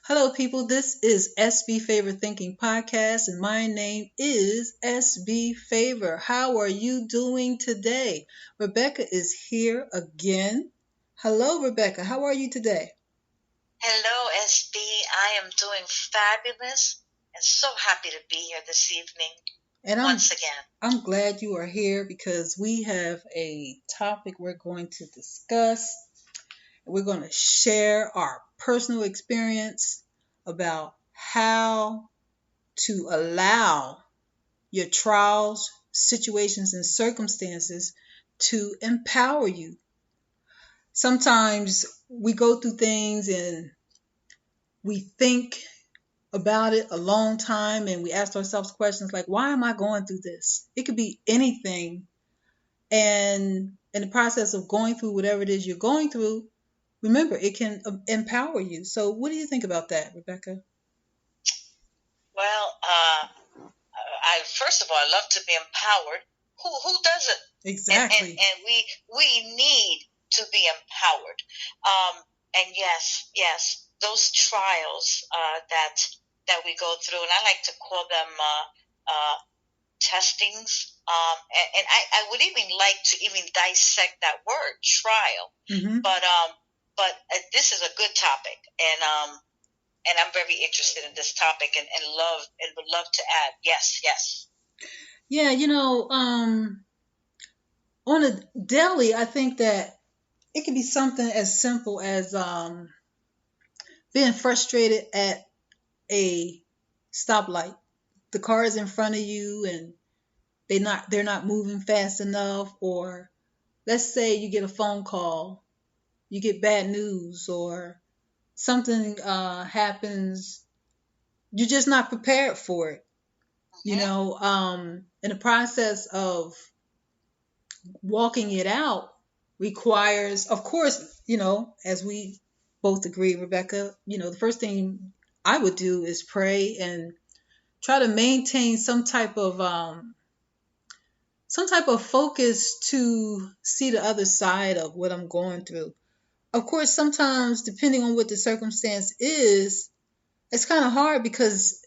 Hello, people. This is Sbfavorthinking podcast, and my name is Sbfavor. How are you doing today? Rebecca is here again. Hello, Rebecca. How are you today? Hello, SB. I am doing fabulous and so happy to be here this evening And once again. I'm glad you are here because we have a topic we're going to discuss. We're going to share our personal experience about how to allow your trials, situations, and circumstances to empower you. Sometimes we go through things and we think about it a long time and we ask ourselves questions like, why am I going through this? It could be anything. And in the process of going through whatever it is you're going through, remember, it can empower you. So, what do you think about that, Rebecca? Well, I first of all, I love to be empowered. Who doesn't? Exactly. And we need to be empowered. And yes, those trials that we go through, and I like to call them testings. And I would even like to even dissect that word trial. Mm-hmm. But this is a good topic, and I'm very interested in this topic, and would love to add. Yes. Yeah, on a daily, I think that it can be something as simple as being frustrated at a stoplight. The car is in front of you and they're not moving fast enough, or let's say you get a phone call, you get bad news, or something happens, you're just not prepared for it. In the process of walking it out requires, of course, as we both agree, Rebecca, the first thing I would do is pray and try to maintain some type of focus to see the other side of what I'm going through. Of course, sometimes depending on what the circumstance is, it's kind of hard because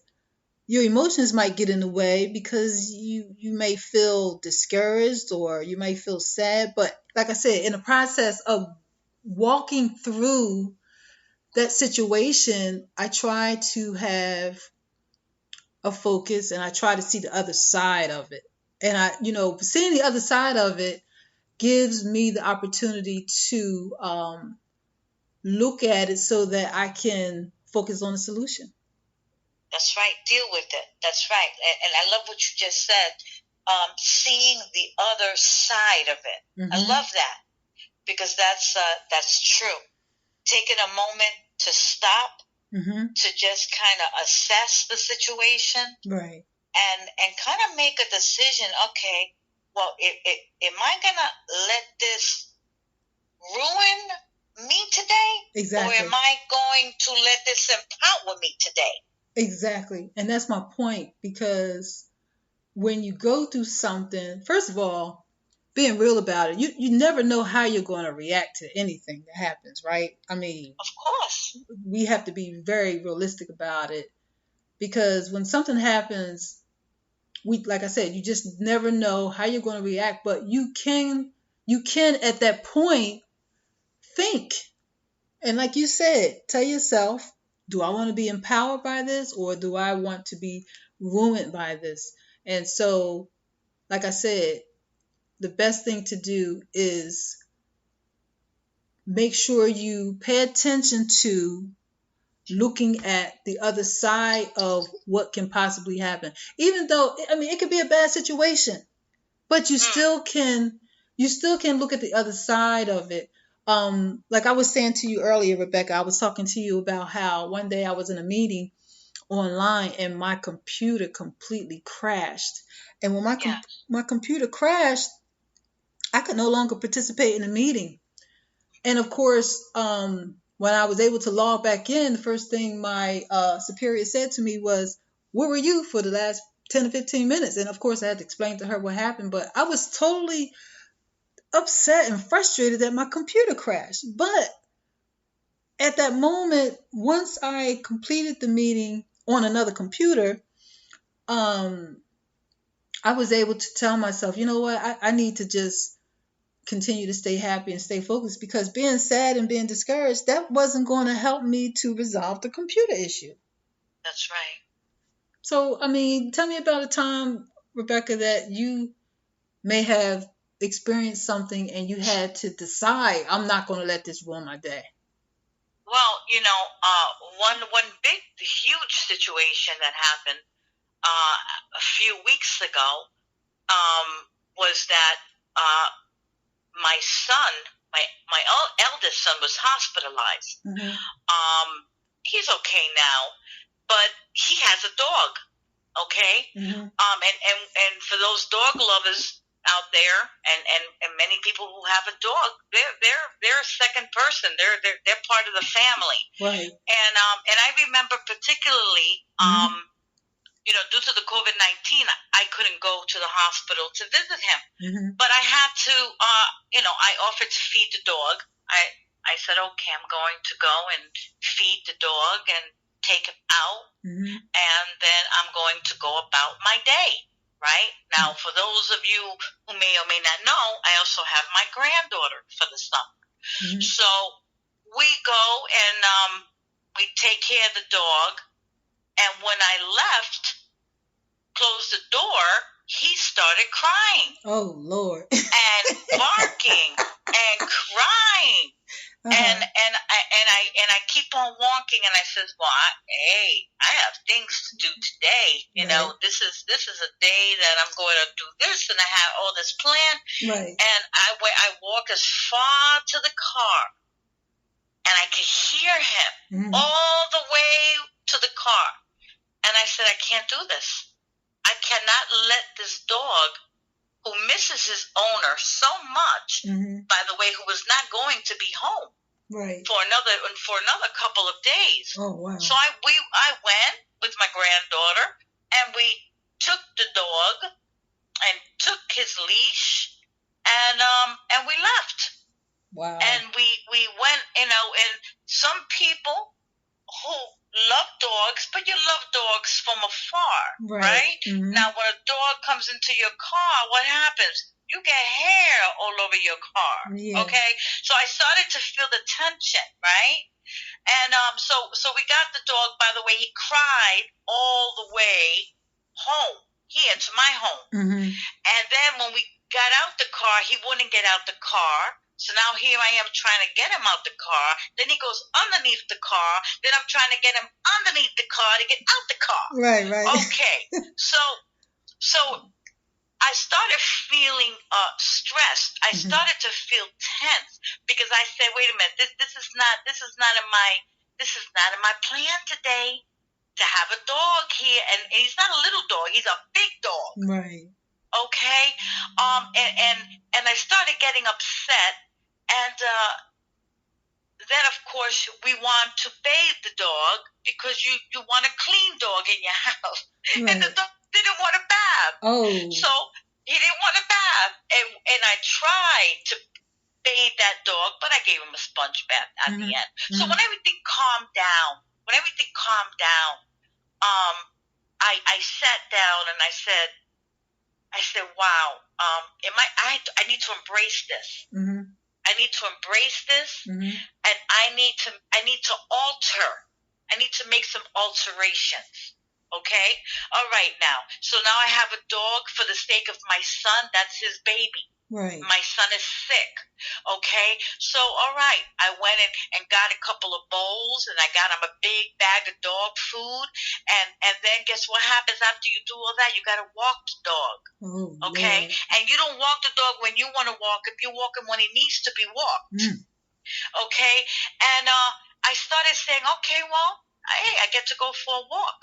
your emotions might get in the way because you may feel discouraged or you may feel sad. But like I said, in the process of walking through that situation, I try to have a focus and I try to see the other side of it. And seeing the other side of it gives me the opportunity to look at it so that I can focus on the solution. That's right. Deal with it. That's right. And I love what you just said. Seeing the other side of it. Mm-hmm. I love that because that's true. Taking a moment to stop, mm-hmm. to just kind of assess the situation, right, and kind of make a decision. Okay, well, am I gonna let this ruin me today, exactly, or am I going to let this empower me today? Exactly, and that's my point, because when you go through something, first of all, being real about it, you never know how you're going to react to anything that happens, right? I mean, of course, we have to be very realistic about it, because when something happens, like I said, you just never know how you're going to react, but you can at that point think, and like you said, tell yourself, do I want to be empowered by this, or do I want to be ruined by this? And so, like I said, the best thing to do is make sure you pay attention to looking at the other side of what can possibly happen. Even though, I mean, it could be a bad situation, but you still can look at the other side of it. Like I was saying to you earlier, Rebecca, I was talking to you about how one day I was in a meeting online and my computer completely crashed. And when my computer crashed, I could no longer participate in the meeting. And of course, when I was able to log back in, the first thing my superior said to me was, "Where were you for the last 10 to 15 minutes?" And of course, I had to explain to her what happened. But I was totally upset and frustrated that my computer crashed. But at that moment, once I completed the meeting on another computer, um, I was able to tell myself, you know what, I need to just continue to stay happy and stay focused, because being sad and being discouraged, that wasn't going to help me to resolve the computer issue. That's right. So, I mean, tell me about a time, Rebecca, that you may have experienced something and you had to decide, I'm not going to let this ruin my day. Well, one big, huge situation that happened a few weeks ago was that my son, my eldest son, was hospitalized. Mm-hmm. He's okay now, but he has a dog. Okay, Mm-hmm. And for those dog lovers out there, and many people who have a dog, they're a second person. They're part of the family. Right. And I remember particularly, due to the COVID-19, I couldn't go to the hospital to visit him. Mm-hmm. But I had to, I offered to feed the dog. I said, okay, I'm going to go and feed the dog and take him out. Mm-hmm. And then I'm going to go about my day, right? Now, for those of you who may or may not know, I also have my granddaughter for the summer. Mm-hmm. So we go and we take care of the dog. And when I left, closed the door, he started crying. Oh, Lord. And barking and crying. Uh-huh. And I keep on walking, and I says, well, I have things to do today. Right. This is a day that I'm going to do this, and I have all this planned. Right. And I walk as far to the car, and I could hear him all the way to the car. And I said, I can't do this. I cannot let this dog, who misses his owner so much, by the way, who was not going to be home, right, for another couple of days. Oh, wow. So I went with my granddaughter, and we took the dog and took his leash, and we left. Wow. And we went, and some people who love dogs, but you love dogs from afar, right? Mm-hmm. Now, when a dog comes into your car, what happens? You get hair all over your car, okay? So I started to feel the tension, right? And so we got the dog. By the way, he cried all the way home, here to my home. Mm-hmm. And then when we got out the car, he wouldn't get out the car. So now here I am trying to get him out the car. Then he goes underneath the car. Then I'm trying to get him underneath the car to get out the car. Right. Okay. So I started feeling stressed. I started to feel tense, because I said, wait a minute, this is not in my plan today to have a dog here. And he's not a little dog. He's a big dog. Right. Okay. And I started getting upset. And then, of course, we want to bathe the dog, because you want a clean dog in your house. Right. And the dog didn't want a bath. Oh. So he didn't want a bath. And I tried to bathe that dog, but I gave him a sponge bath at the end. So when everything calmed down, I sat down and I said, wow, I need to embrace this. Mm-hmm. I need to embrace this, and I need to alter. I need to make some alterations. Okay? All right, now. So now I have a dog for the sake of my son. That's his baby. Right. My son is sick. Okay? So, all right. I went and got a couple of bowls, and I got him a big bag of dog food. And then guess what happens after you do all that? You got to walk the dog. Oh, okay? Lord. And you don't walk the dog when you want to walk him. You walk him when he needs to be walked. Okay? And I started saying, okay, well, hey, I get to go for a walk.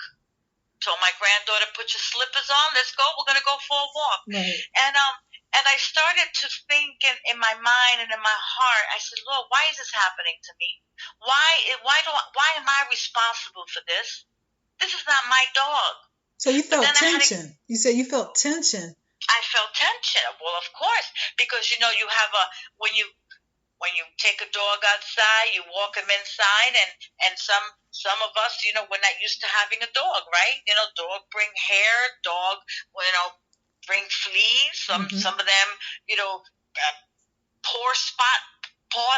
Told my granddaughter, put your slippers on. Let's go. We're going to go for a walk. Right. And I started to think in my mind and in my heart. I said, Lord, why is this happening to me? Why am I responsible for this? This is not my dog. So you felt tension. You said you felt tension. I felt tension. Well, of course, because you have when you when you take a dog outside, you walk him inside, and some of us, we're not used to having a dog, right? Dog bring hair, dog, bring fleas. Some of them, paw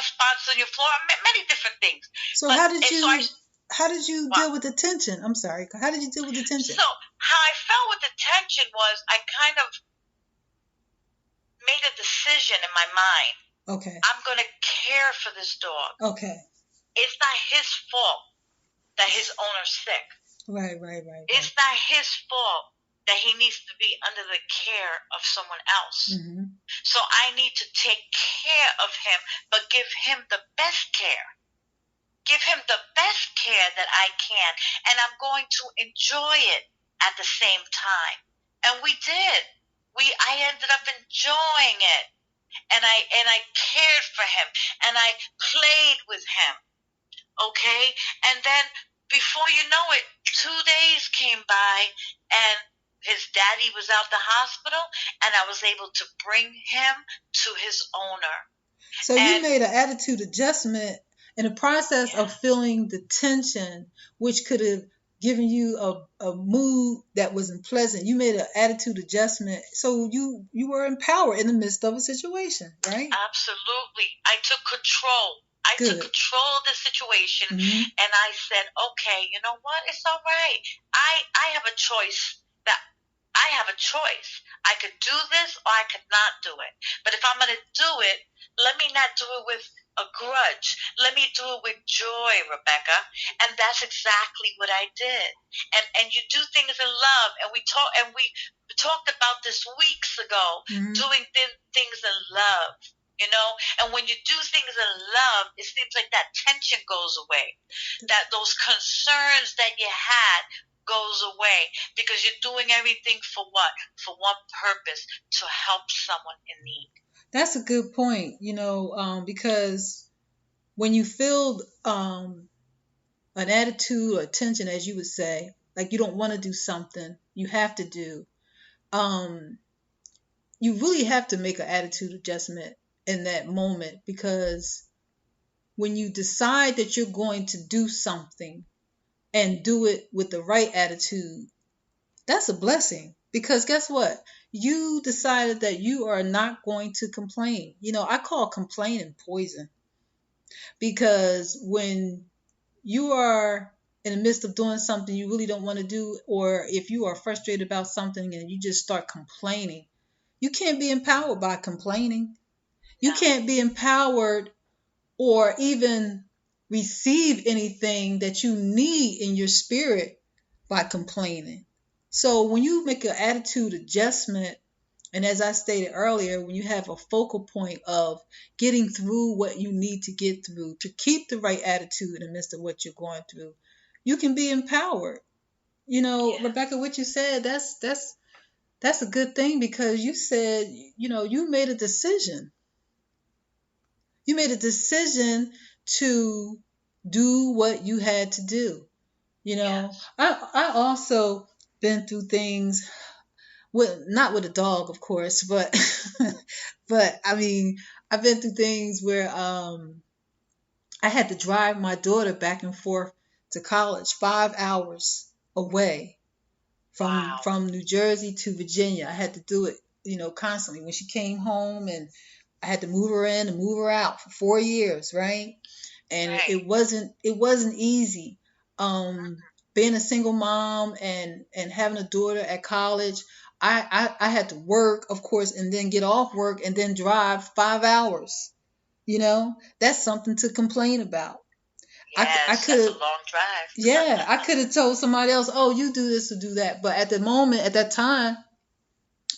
spots on your floor, many different things. So how did you deal with the tension? I'm sorry. How did you deal with the tension? So how I felt with the tension was I kind of made a decision in my mind. Okay. I'm going to care for this dog. Okay. It's not his fault that his owner's sick. Right. It's not his fault that he needs to be under the care of someone else. Mm-hmm. So I need to take care of him, but give him the best care. Give him the best care that I can, and I'm going to enjoy it at the same time. And we did. I ended up enjoying it, and I cared for him, and I played with him. Okay, and then before you know it, 2 days came by, and his daddy was out the hospital, and I was able to bring him to his owner. So you made an attitude adjustment in the process of feeling the tension, which could have given you a mood that wasn't pleasant. You made an attitude adjustment, so you were empowered in the midst of a situation, right? Absolutely. I took control. I took control of the situation, mm-hmm. and I said, okay, you know what? It's all right. I have a choice. I could do this or I could not do it. But if I'm going to do it, let me not do it with a grudge. Let me do it with joy, Rebecca. And that's exactly what I did. And you do things in love. And we talked about this weeks ago, mm-hmm. doing things in love. And when you do things in love, it seems like that tension goes away. That those concerns that you had goes away, because you're doing everything for what? For one purpose, to help someone in need. That's a good point, because when you feel an attitude or tension, as you would say, like you don't want to do something, you have to do, you really have to make an attitude adjustment in that moment, because when you decide that you're going to do something and do it with the right attitude, that's a blessing. Because guess what? You decided that you are not going to complain. I call complaining poison. Because when you are in the midst of doing something you really don't want to do, or if you are frustrated about something and you just start complaining, you can't be empowered by complaining. You can't be empowered or even receive anything that you need in your spirit by complaining. So when you make an attitude adjustment, and as I stated earlier, when you have a focal point of getting through what you need to get through, to keep the right attitude in the midst of what you're going through, you can be empowered. Rebecca, what you said, that's a good thing, because you said, you made a decision. You made a decision to do what you had to do. Yes. I also been through things not with a dog, of course, but I mean, I've been through things where I had to drive my daughter back and forth to college 5 hours away from New Jersey to Virginia. I had to do it, constantly when she came home, and I had to move her in and move her out for 4 years, right? And right. It wasn't easy. Being a single mom and having a daughter at college, I had to work, of course, and then get off work and then drive 5 hours. That's something to complain about. Yes, that's a long drive. Yeah, I could have told somebody else, oh, you do this or do that. But at the moment, at that time,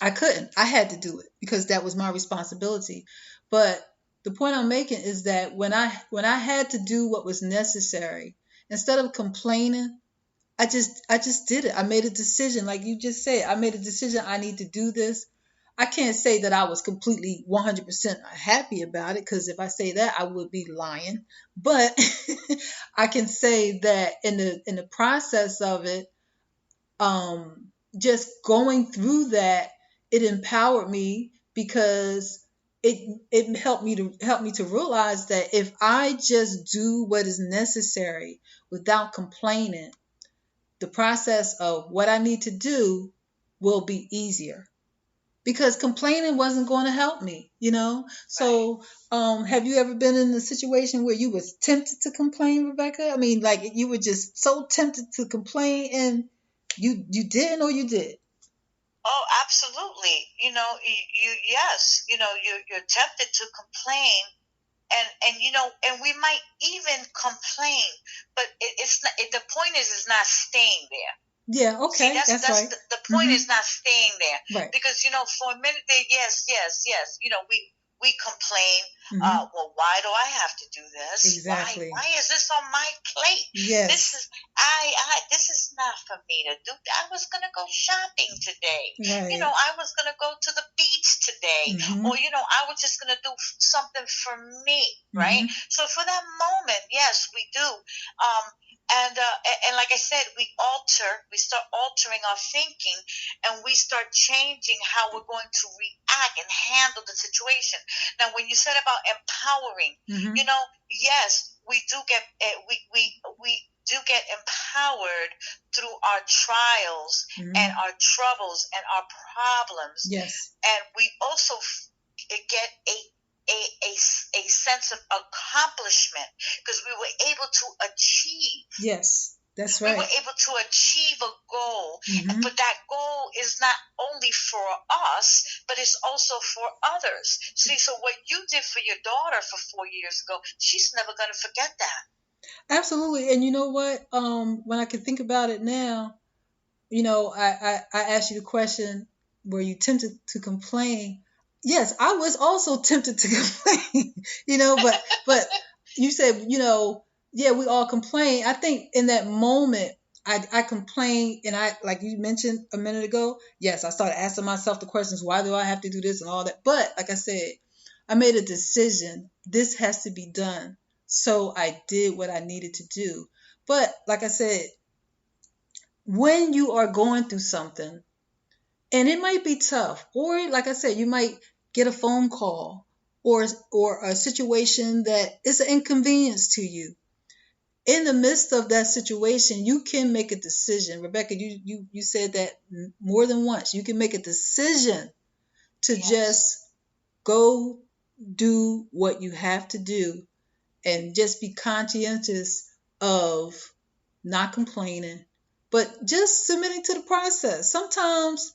I couldn't. I had to do it because that was my responsibility. But the point I'm making is that when I had to do what was necessary, instead of complaining, I just did it. I made a decision. Like you just said, I made a decision. I need to do this. I can't say that I was completely 100% happy about it, because if I say that, I would be lying. But I can say that in the process of it, just going through that, it empowered me, because it helped me to realize that if I just do what is necessary without complaining, the process of what I need to do will be easier, because complaining wasn't going to help me, you know? So, have you ever been in a situation where you was tempted to complain, Rebecca? I mean, like you were just so tempted to complain and you didn't, or you did? Oh, absolutely. Yes, you're tempted to complain, and we might even complain, but it's not. The point is not staying there. Yeah, okay, See, that's right. The point is not staying there, Right. because for a minute there, yes, we complain. Well, why do I have to do this? Exactly. Why is this on my plate? Yes. This is not for me to do. I was gonna go shopping today. Right. I was gonna go to the beach today, or I was just gonna do something for me, right? So for that moment, yes, we do. And like I said, we start altering our thinking, and we start changing how we're going to react and handle the situation. Now, when you said about empowering, yes, we do get we do get empowered through our trials and our troubles and our problems. Yes. And we also get a sense of accomplishment, because we were able to achieve. Yes, that's right. We were able to achieve a goal, but that goal is not only for us, but it's also for others. See, so what you did for your daughter for 4 years ago, she's never going to forget that. Absolutely. And you know what? When I can think about it now, I asked you the question, were you tempted to complain? Yes, I was also tempted to complain, but you said, yeah, we all complain. I think in that moment, I complained, and like you mentioned a minute ago, yes, I started asking myself the questions, why do I have to do this and all that? But like I said, I made a decision. This has to be done. So I did what I needed to do. But like I said, when you are going through something, and it might be tough, or like I said, you might get a phone call or a situation that is an inconvenience to you. In the midst of that situation, you can make a decision. Rebecca, you said that more than once. You can make a decision to just go do what you have to do, and just be conscientious of not complaining, but just submitting to the process. Sometimes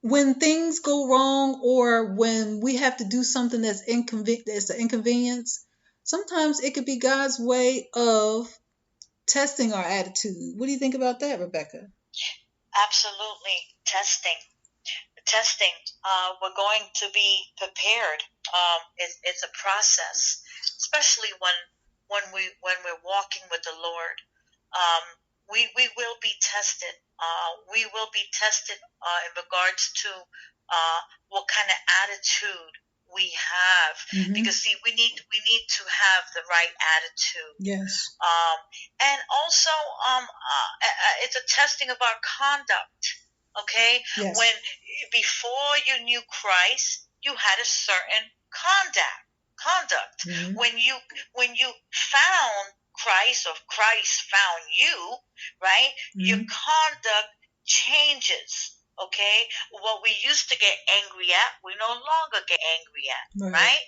when things go wrong, or when we have to do something that's an inconvenience, sometimes it could be God's way of testing our attitude. What do you think about that, Rebecca? Absolutely. Testing. We're going to be prepared. It's a process, especially when we're walking with the Lord. We will be tested. We will be tested in regards to what kind of attitude we have, because see, we need to have the right attitude. Yes. And also, it's a testing of our conduct. Okay. Yes. When before you knew Christ, you had a certain conduct. When you found Christ, or Christ found you, right? Your conduct changes. Okay, what we used to get angry at, we no longer get angry at, right?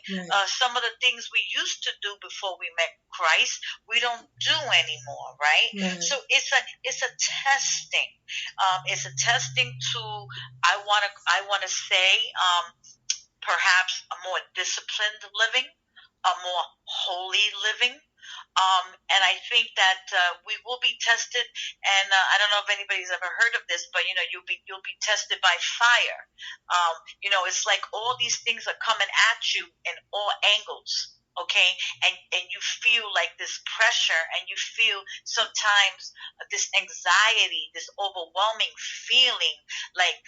Some of the things we used to do before we met Christ, we don't do anymore, right? So it's a testing. It's a testing to, I wanna say, perhaps a more disciplined living, a more holy living. And I think that we will be tested, and I don't know if anybody's ever heard of this, but you'll be tested by fire. It's like all these things are coming at you in all angles. Okay, and you feel like this pressure, and you feel sometimes this anxiety, this overwhelming feeling, like,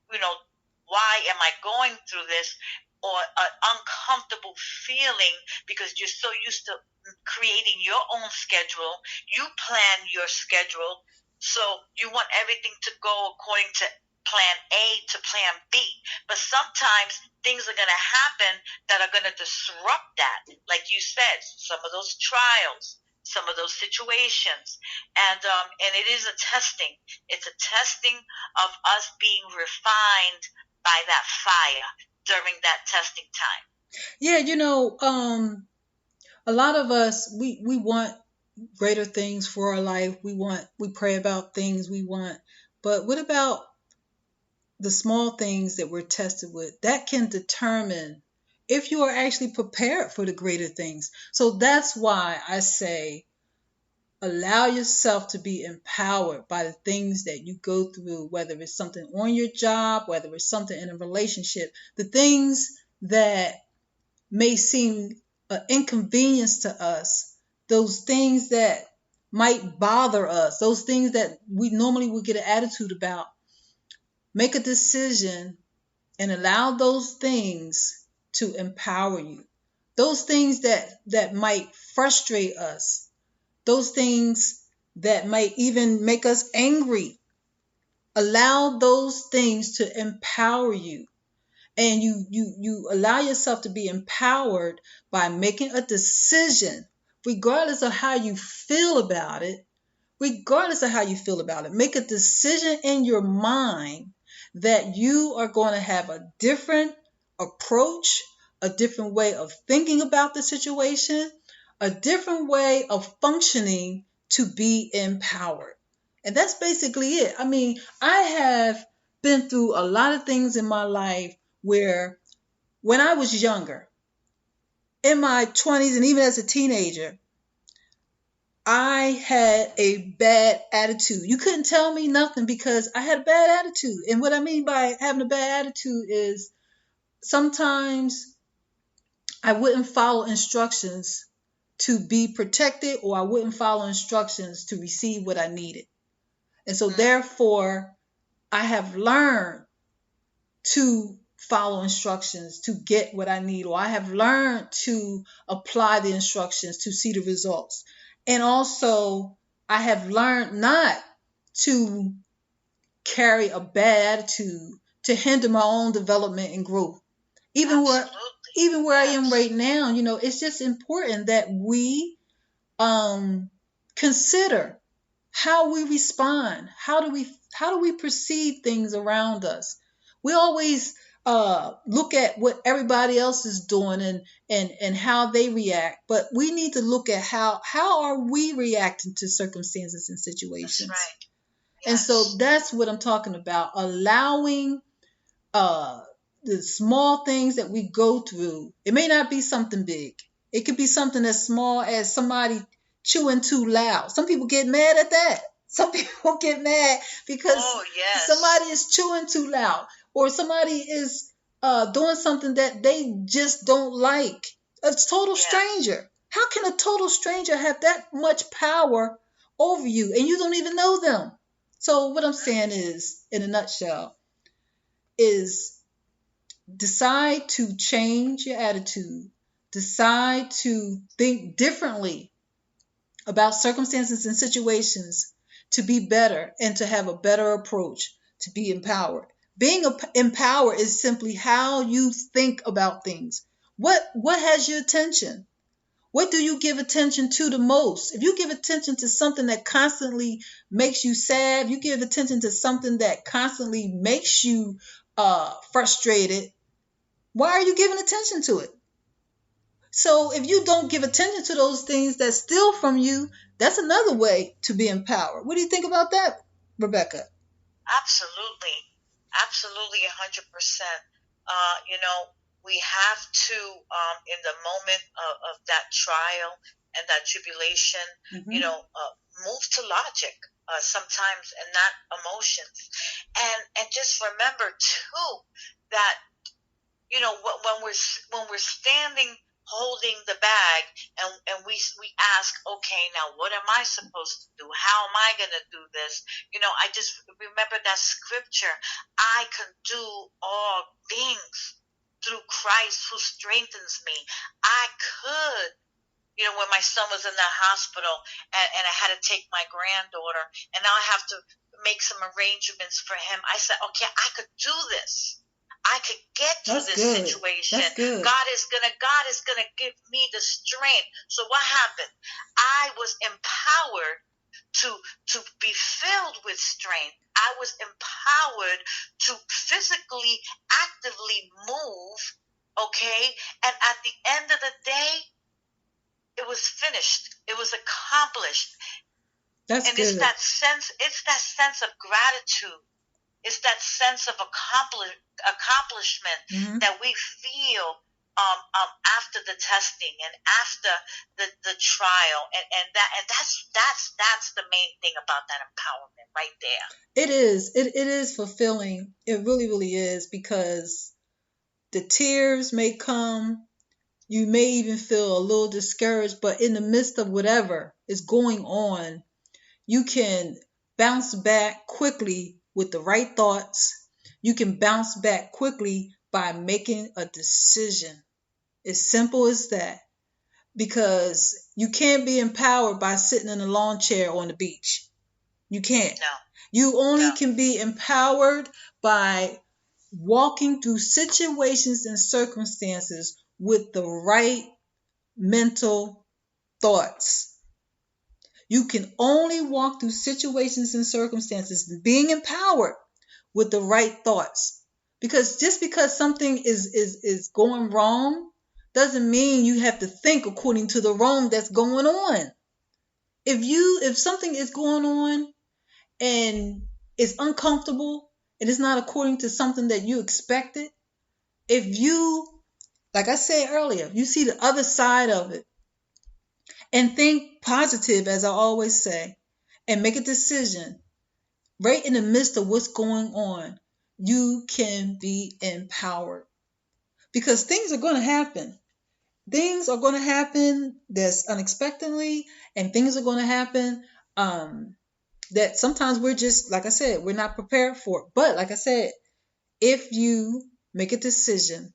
why am I going through this? Or an uncomfortable feeling, because you're so used to creating your own schedule. You plan your schedule, so you want everything to go according to plan A to plan B. But sometimes things are going to happen that are going to disrupt that. Like you said, some of those trials, some of those situations, and it is a testing. It's a testing of us being refined by that fire during that testing time. Yeah, a lot of us we want greater things for our life. We pray about things we want. But what about the small things that we're tested with? That can determine if you are actually prepared for the greater things. So that's why I say allow yourself to be empowered by the things that you go through, whether it's something on your job, whether it's something in a relationship, the things that may seem an inconvenience to us, those things that might bother us, those things that we normally would get an attitude about. Make a decision and allow those things to empower you. Those things that might frustrate us, those things that might even make us angry, allow those things to empower you. And you allow yourself to be empowered by making a decision, regardless of how you feel about it. Regardless of how you feel about it, make a decision in your mind that you are going to have a different approach, a different way of thinking about the situation, a different way of functioning to be empowered. And that's basically it. I mean, I have been through a lot of things in my life where when I was younger, in my 20s and even as a teenager, I had a bad attitude. You couldn't tell me nothing because I had a bad attitude. And what I mean by having a bad attitude is sometimes I wouldn't follow instructions to be protected, or I wouldn't follow instructions to receive what I needed. And so therefore, I have learned to follow instructions to get what I need, or I have learned to apply the instructions to see the results. And also, I have learned not to carry a bad attitude to hinder my own development and growth. Even where I am right now, it's just important that we consider how we respond. How do we perceive things around us? We always look at what everybody else is doing and how they react, but we need to look at how are we reacting to circumstances and situations. That's right. Yes. And so that's what I'm talking about. Allowing the small things that we go through. It may not be something big. It could be something as small as somebody chewing too loud. Some people get mad at that. Some people get mad because somebody is chewing too loud, or somebody is doing something that they just don't like. A total stranger. How can a total stranger have that much power over you and you don't even know them? So what I'm saying is, in a nutshell, is decide to change your attitude. Decide to think differently about circumstances and situations to be better and to have a better approach, to be empowered. Being empowered is simply how you think about things. What has your attention? What do you give attention to the most? If you give attention to something that constantly makes you sad, if you give attention to something that constantly makes you frustrated, why are you giving attention to it? So if you don't give attention to those things that steal from you, that's another way to be empowered. What do you think about that, Rebecca? Absolutely. Absolutely, 100%. We have to, in the moment of that trial and that tribulation, move to logic sometimes and not emotions. And just remember, too, that when we're standing holding the bag and we ask, okay, now what am I supposed to do? How am I going to do this? I just remember that scripture, I can do all things through Christ who strengthens me. I could when my son was in the hospital, and I had to take my granddaughter, and now I have to make some arrangements for him. I said, okay, I could do this. I could get through this situation. That's good. God is gonna give me the strength. So what happened? I was empowered to be filled with strength. I was empowered to physically, actively move. Okay, and at the end of the day, it was finished. It was accomplished. That's and good. It's that sense of gratitude. It's that sense of accomplishment that we feel after the testing and after the trial, and that's the main thing about that empowerment right there. It is. It is fulfilling. It really, really is, because the tears may come. You may even feel a little discouraged, but in the midst of whatever is going on, you can bounce back quickly with the right thoughts. You can bounce back quickly by making a decision. As simple as that. Because you can't be empowered by sitting in a lawn chair on the beach. You can't. No. You only can be empowered by walking through situations and circumstances with the right mental thoughts. You can only walk through situations and circumstances being empowered with the right thoughts. Because just because something is going wrong doesn't mean you have to think according to the wrong that's going on. If something is going on and it's uncomfortable and it's not according to something that you expected, if you, like I said earlier, you see the other side of it and think positive, as I always say, and make a decision right in the midst of what's going on, you can be empowered. Because things are going to happen. Things are going to happen that's unexpectedly, and things are going to happen that sometimes we're just, like I said, we're not prepared for. But like I said, if you make a decision,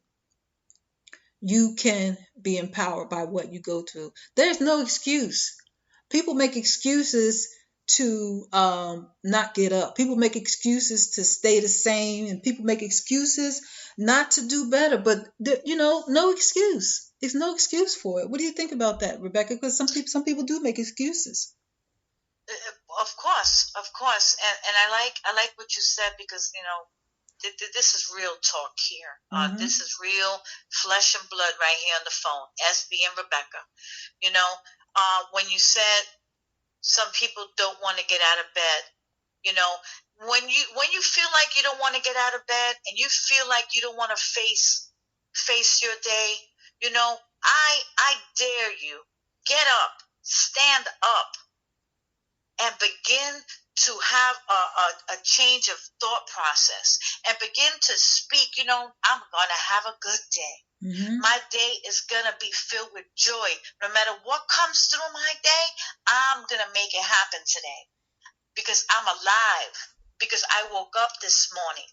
you can be empowered by what you go through. There's no excuse. People make excuses to not get up. People make excuses to stay the same, and people make excuses not to do better. But no excuse. There's no excuse for it. What do you think about that, Rebecca? Because some people do make excuses. Of course, and I like what you said, because this is real talk here. This is real flesh and blood right here on the phone. SB and Rebecca. When you said some people don't want to get out of bed, when you feel like you don't want to get out of bed, and you feel like you don't want to face your day, I dare you, get up, stand up, and begin to have a change of thought process, and begin to speak, I'm going to have a good day. My day is going to be filled with joy. No matter what comes through my day, I'm going to make it happen today, because I'm alive, because I woke up this morning.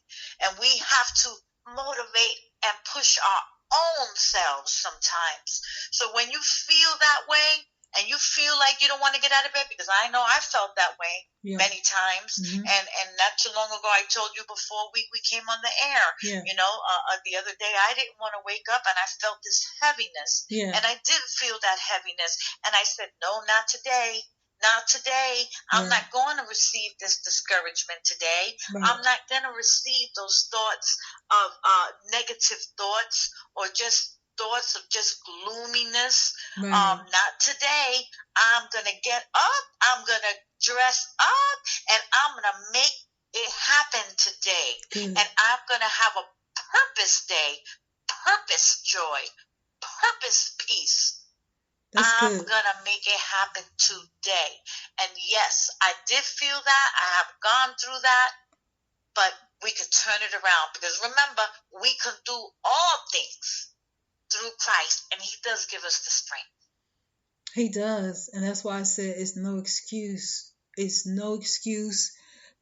And we have to motivate and push our own selves sometimes. So when you feel that way, and you feel like you don't want to get out of bed, because I know I felt that way many times. And not too long ago, I told you before we came on the air, the other day, I didn't want to wake up, and I felt this heaviness. And I did feel that heaviness. And I said, no, not today. Not today. I'm not going to receive this discouragement today. I'm not going to receive those thoughts of negative thoughts, or just thoughts of just gloominess. Not today. I'm going to get up. I'm going to dress up, and I'm going to make it happen today. And I'm going to have a purpose day, purpose joy, purpose peace. I'm going to make it happen today. And yes, I did feel that. I have gone through that. But we could turn it around, because remember, we can do all things through Christ, and He does give us the strength. He does. And that's why I said it's no excuse. It's no excuse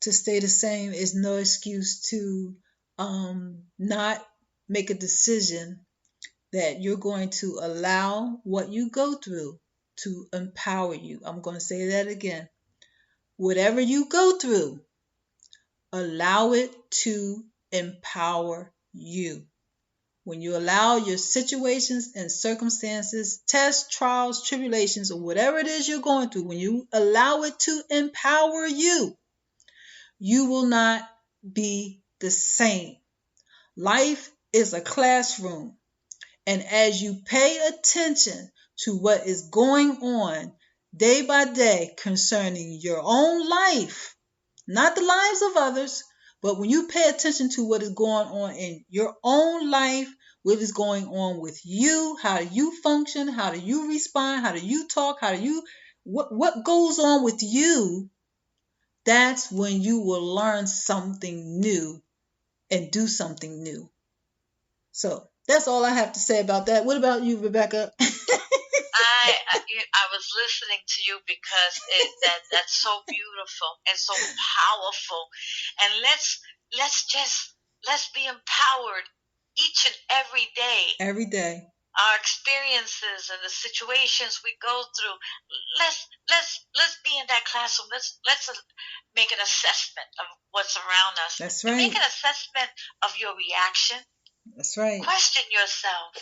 to stay the same. It's no excuse to not make a decision that you're going to allow what you go through to empower you. I'm going to say that again. Whatever you go through, allow it to empower you. When you allow your situations and circumstances, tests, trials, tribulations, or whatever it is you're going through, when you allow it to empower you, you will not be the same. Life is a classroom. And as you pay attention to what is going on day by day concerning your own life, not the lives of others, but when you pay attention to what is going on in your own life, what is going on with you, how do you function, how do you respond, how do you talk, what goes on with you, that's when you will learn something new and do something new. So that's all I have to say about that. What about you, Rebecca? I was listening to you because that's so beautiful and so powerful, and let's be empowered each and every day. Every day. Our experiences and the situations we go through. Let's be in that classroom. Let's make an assessment of what's around us. That's right. And make an assessment of your reaction. That's right. Question yourself.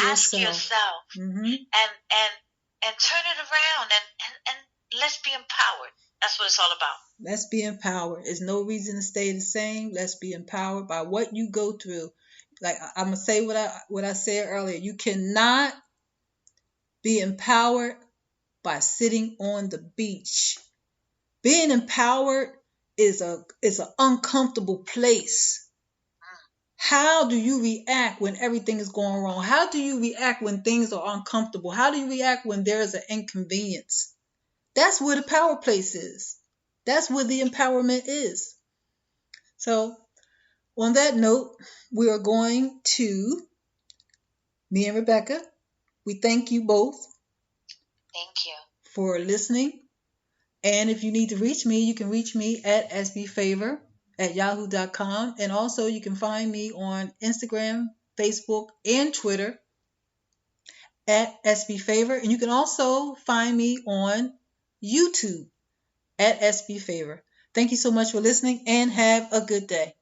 Ask yourself. And turn it around and let's be empowered. That's what it's all about. Let's be empowered. There's no reason to stay the same. Let's be empowered by what you go through. Like I'm gonna say what I said earlier. You cannot be empowered by sitting on the beach. Being empowered is an uncomfortable place. How do you react when everything is going wrong? How do you react when things are uncomfortable? How do you react when there is an inconvenience? That's where the power place is. That's where the empowerment is. So, on that note, we are going to, me and Rebecca, we thank you both. Thank you. For listening. And if you need to reach me, you can reach me at sbfavor@yahoo.com. And also you can find me on Instagram, Facebook, and Twitter at sbfavor. And you can also find me on YouTube at sbfavor. Thank you so much for listening and have a good day.